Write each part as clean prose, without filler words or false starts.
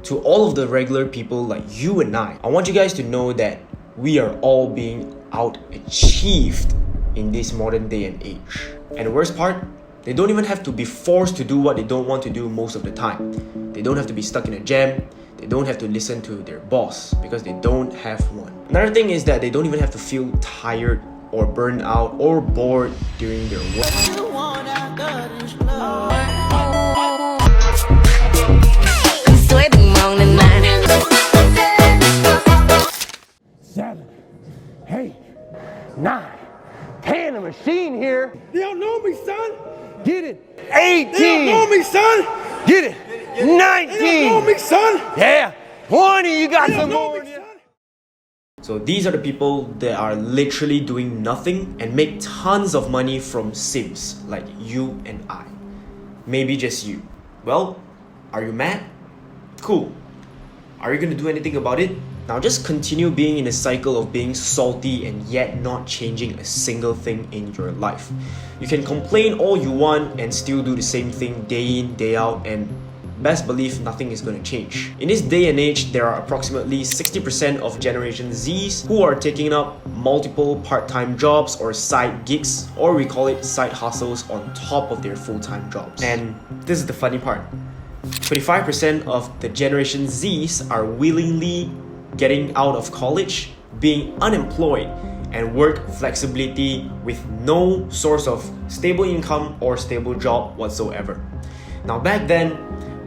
to all of the regular people like you and I want you guys to know that we are all being out-achieved in this modern day and age. And the worst part, they don't even have to be forced to do what they don't want to do most of the time. They don't have to be stuck in a jam. They don't have to listen to their boss because they don't have one. Another thing is that they don't even have to feel tired or burned out or bored during their work. 7, 8, 9, 10, a machine here. They don't know me, son. Get it. 18. They don't know me, son. Get it. 19. They don't know me, son. Yeah. 20. You got some more. So these are the people that are literally doing nothing and make tons of money from Sims like you and I. Maybe just you. Well, are you mad? Cool. Are you going to do anything about it? Now just continue being in a cycle of being salty and yet not changing a single thing in your life. You can complain all you want and still do the same thing day in, day out, and best believe nothing is going to change. In this day and age, there are approximately 60% of Generation Zs who are taking up multiple part-time jobs or side gigs, or we call it side hustles, on top of their full-time jobs. And this is the funny part. 25% of the Generation Zs are willingly getting out of college, being unemployed, and work flexibility with no source of stable income or stable job whatsoever. Now back then,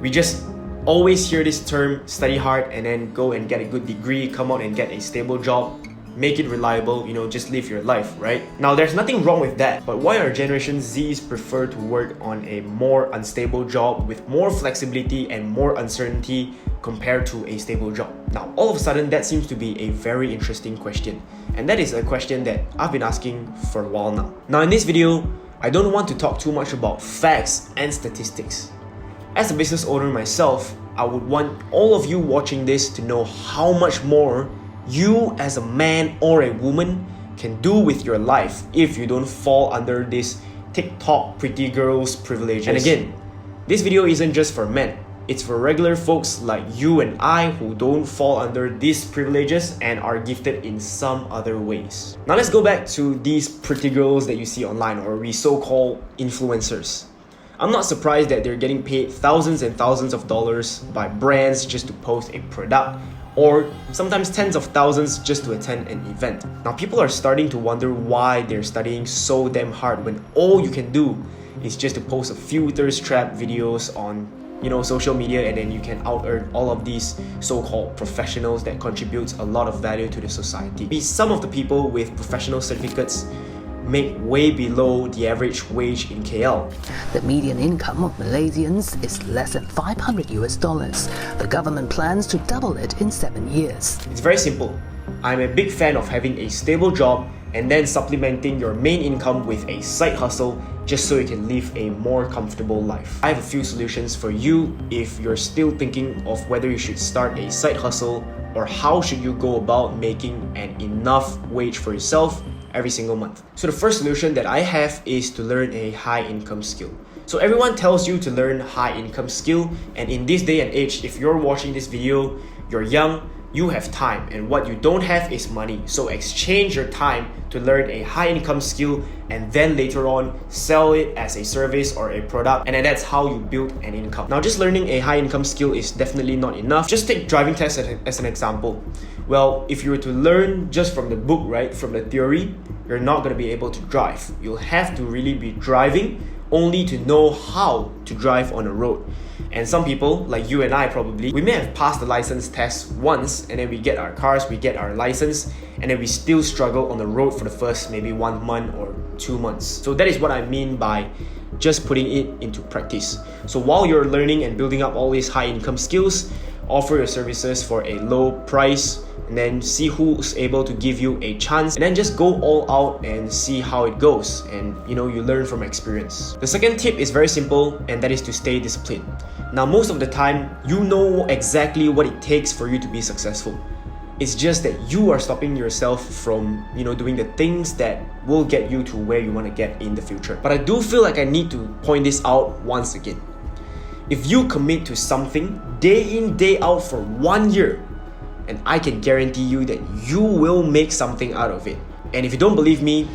we just always hear this term, study hard and then go and get a good degree, come out and get a stable job, make it reliable, just live your life, right? Now there's nothing wrong with that, but why are Generation Zs prefer to work on a more unstable job with more flexibility and more uncertainty compared to a stable job? Now all of a sudden that seems to be a very interesting question, and that is a question that I've been asking for a while now. Now in this video, I don't want to talk too much about facts and statistics. As a business owner myself, I would want all of you watching this to know how much more you as a man or a woman can do with your life if you don't fall under this TikTok pretty girls privileges. And again, this video isn't just for men. It's for regular folks like you and I who don't fall under these privileges and are gifted in some other ways. Now let's go back to these pretty girls that you see online, or we so-called influencers. I'm not surprised that they're getting paid thousands and thousands of dollars by brands just to post a product, or sometimes tens of thousands just to attend an event. Now people are starting to wonder why they're studying so damn hard when all you can do is just to post a few thirst trap videos on social media, and then you can out-earn all of these so-called professionals that contributes a lot of value to the society. Some of the people with professional certificates make way below the average wage in KL. The median income of Malaysians is less than $500. The government plans to double it in 7 years. It's very simple. I'm a big fan of having a stable job and then supplementing your main income with a side hustle just so you can live a more comfortable life. I have a few solutions for you if you're still thinking of whether you should start a side hustle or how should you go about making an enough wage for yourself every single month. So the first solution that I have is to learn a high income skill. So everyone tells you to learn high income skill, and in this day and age, if you're watching this video, you're young, you have time, and what you don't have is money. So exchange your time to learn a high income skill and then later on sell it as a service or a product, and then that's how you build an income. Now just learning a high income skill is definitely not enough. Just take driving tests as an example. Well, if you were to learn just from the book, right, from the theory, you're not going to be able to drive. You'll have to really be driving only to know how to drive on a road. And some people, like you and I probably, we may have passed the license test once, and then we get our cars, we get our license, and then we still struggle on the road for the first maybe 1 month or 2 months. So that is what I mean by just putting it into practice. So while you're learning and building up all these high income skills, offer your services for a low price, and then see who's able to give you a chance, and then just go all out and see how it goes, and you learn from experience. The second tip is very simple, and that is to stay disciplined. Now most of the time, you know exactly what it takes for you to be successful. It's just that you are stopping yourself from doing the things that will get you to where you want to get in the future. But I do feel like I need to point this out once again. If you commit to something day in, day out for 1 year, and I can guarantee you that you will make something out of it. And if you don't believe me,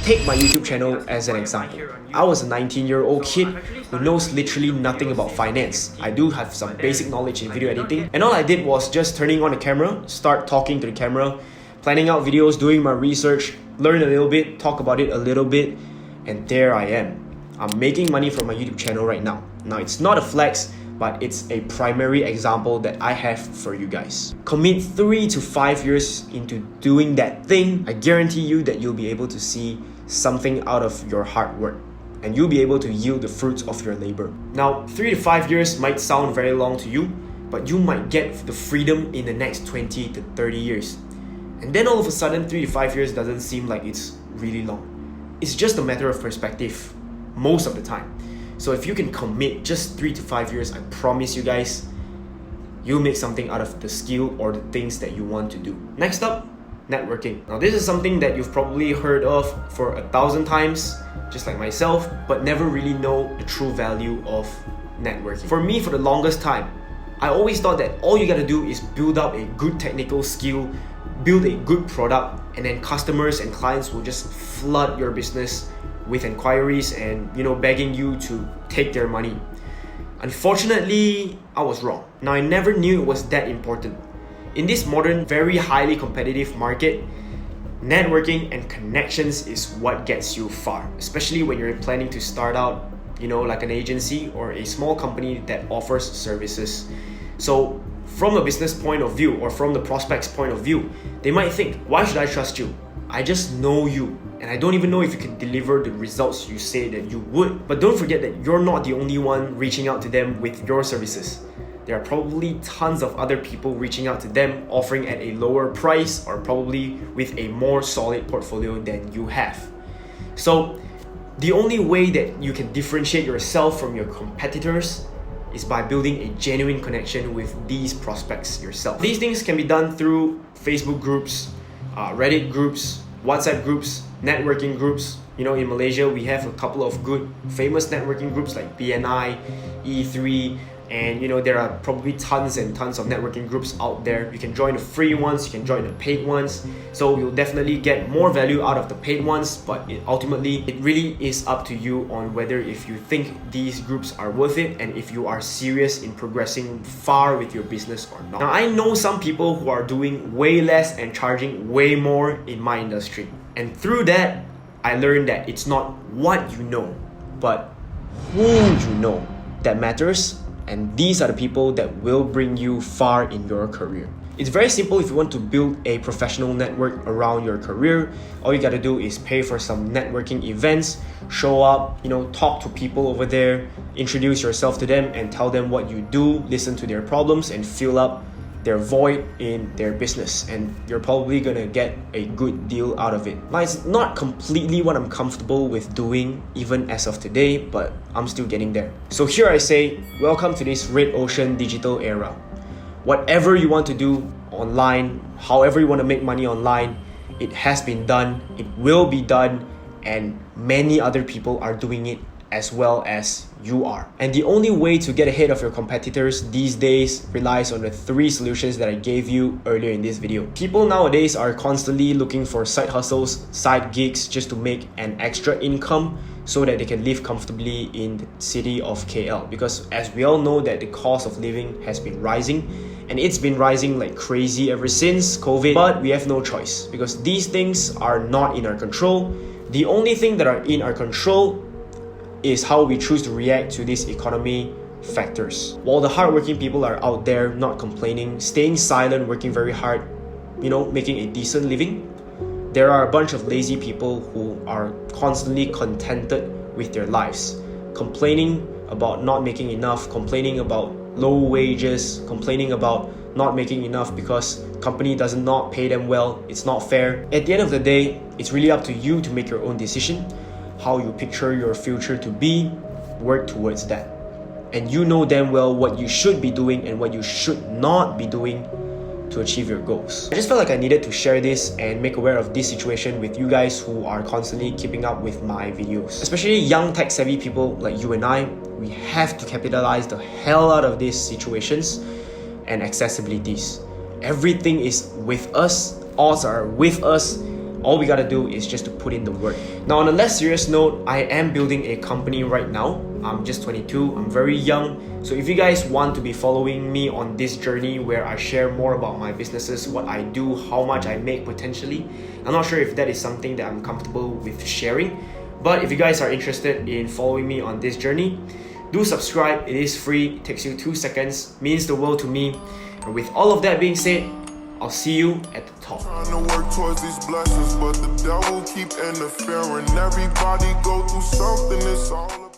take my YouTube channel as an example. I was a 19-year-old kid who knows literally nothing about finance. I do have some basic knowledge in video editing, and all I did was just turning on the camera, start talking to the camera, planning out videos, doing my research, learn a little bit, talk about it a little bit, and there I am. I'm making money from my YouTube channel right now. Now, it's not a flex, but it's a primary example that I have for you guys. Commit 3 to 5 years into doing that thing. I guarantee you that you'll be able to see something out of your hard work, and you'll be able to yield the fruits of your labor. Now, 3 to 5 years might sound very long to you, but you might get the freedom in the next 20 to 30 years. And then all of a sudden, 3 to 5 years doesn't seem like it's really long. It's just a matter of perspective most of the time. So if you can commit just 3 to 5 years, I promise you guys, you'll make something out of the skill or the things that you want to do. Next up, networking. Now, this is something that you've probably heard of for 1,000 times, just like myself, but never really know the true value of networking. For me, for the longest time, I always thought that all you gotta do is build up a good technical skill, build a good product, and then customers and clients will just flood your business with inquiries and begging you to take their money. Unfortunately, I was wrong. Now, I never knew it was that important. In this modern, very highly competitive market, networking and connections is what gets you far, especially when you're planning to start out, like an agency or a small company that offers services. So from a business point of view, or from the prospect's point of view, they might think, why should I trust you? I just know you, and I don't even know if you can deliver the results you say that you would. But don't forget that you're not the only one reaching out to them with your services. There are probably tons of other people reaching out to them, offering at a lower price or probably with a more solid portfolio than you have. So the only way that you can differentiate yourself from your competitors is by building a genuine connection with these prospects yourself. These things can be done through Facebook groups, Reddit groups, WhatsApp groups, networking groups. In Malaysia, we have a couple of good famous networking groups like BNI, E3, and there are probably tons and tons of networking groups out there. You can join the free ones, you can join the paid ones. So you'll definitely get more value out of the paid ones, but ultimately, it really is up to you on whether if you think these groups are worth it and if you are serious in progressing far with your business or not. Now, I know some people who are doing way less and charging way more in my industry. And through that, I learned that it's not what you know, but who you know that matters. And these are the people that will bring you far in your career. It's very simple. If you want to build a professional network around your career, all you gotta do is pay for some networking events, show up, talk to people over there, introduce yourself to them and tell them what you do, listen to their problems and fill up their void in their business, and you're probably gonna get a good deal out of it. Now, it's not completely what I'm comfortable with doing even as of today, but I'm still getting there. So here I say, welcome to this red ocean digital era. Whatever you want to do online, however you want to make money online, it has been done, it will be done, and many other people are doing it as well as you are. And the only way to get ahead of your competitors these days relies on the 3 solutions that I gave you earlier in this video. People nowadays are constantly looking for side hustles, side gigs just to make an extra income so that they can live comfortably in the city of KL. Because as we all know that the cost of living has been rising, and it's been rising like crazy ever since COVID, but we have no choice because these things are not in our control. The only thing that are in our control is how we choose to react to these economy factors. While the hardworking people are out there not complaining, staying silent, working very hard, making a decent living, there are a bunch of lazy people who are constantly contented with their lives, complaining about not making enough, complaining about low wages, complaining about not making enough because company does not pay them well, it's not fair. At the end of the day, it's really up to you to make your own decision. How you picture your future to be, work towards that. And you know damn well what you should be doing and what you should not be doing to achieve your goals. I just felt like I needed to share this and make aware of this situation with you guys who are constantly keeping up with my videos. Especially young tech-savvy people like you and I, We have to capitalize the hell out of these situations and accessibilities. Everything is with us, odds are with us. All we gotta do is just to put in the work. Now, on a less serious note, I am building a company right now. I'm just 22, I'm very young. So if you guys want to be following me on this journey where I share more about my businesses, what I do, how much I make potentially, I'm not sure if that is something that I'm comfortable with sharing. But if you guys are interested in following me on this journey, do subscribe. It is free, it takes you 2 seconds, means the world to me. And with all of that being said, I'll see you at the top. Trying to work towards these blessings, but the devil keep interfering. Everybody go through something, it's all